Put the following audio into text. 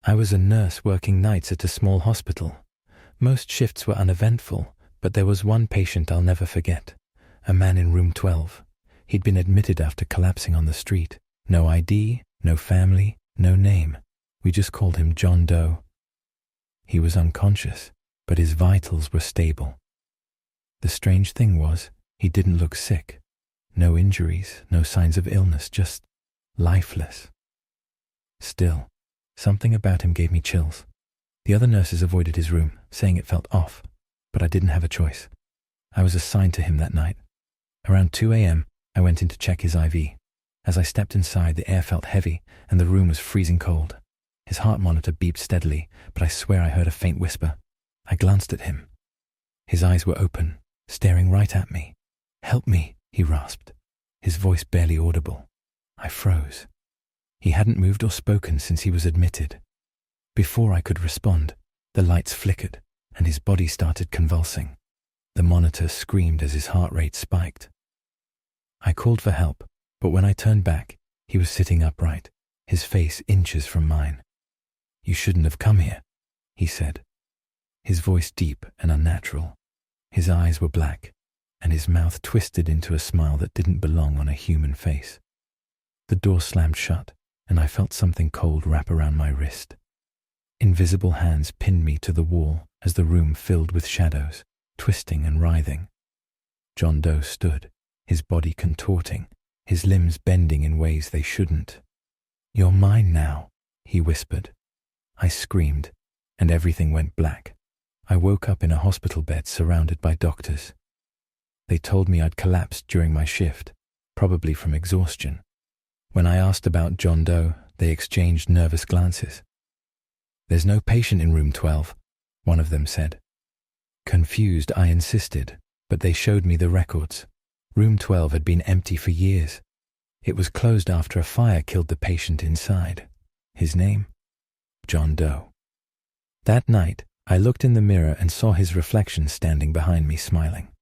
I was a nurse working nights at a small hospital. Most shifts were uneventful, but there was one patient I'll never forget. A man in room 12. He'd been admitted after collapsing on the street. No ID, no family, no name. We just called him John Doe. He was unconscious, but his vitals were stable. The strange thing was, he didn't look sick. No injuries, no signs of illness, just lifeless. Still, something about him gave me chills. The other nurses avoided his room, saying it felt off, but I didn't have a choice. I was assigned to him that night. Around 2 a.m., I went in to check his IV. As I stepped inside, the air felt heavy, and the room was freezing cold. His heart monitor beeped steadily, but I swear I heard a faint whisper. I glanced at him. His eyes were open, staring right at me. "Help me," he rasped, his voice barely audible. I froze. He hadn't moved or spoken since he was admitted. Before I could respond, the lights flickered, and his body started convulsing. The monitor screamed as his heart rate spiked. I called for help, but when I turned back, he was sitting upright, his face inches from mine. "You shouldn't have come here," he said, his voice deep and unnatural. His eyes were black, and his mouth twisted into a smile that didn't belong on a human face. The door slammed shut, and I felt something cold wrap around my wrist. Invisible hands pinned me to the wall as the room filled with shadows, twisting and writhing. John Doe stood, his body contorting, his limbs bending in ways they shouldn't. "You're mine now," he whispered. I screamed, and everything went black. I woke up in a hospital bed surrounded by doctors. They told me I'd collapsed during my shift, probably from exhaustion. When I asked about John Doe, they exchanged nervous glances. "There's no patient in room 12, one of them said. Confused, I insisted, but they showed me the records. Room 12 had been empty for years. It was closed after a fire killed the patient inside. His name? John Doe. That night, I looked in the mirror and saw his reflection standing behind me smiling.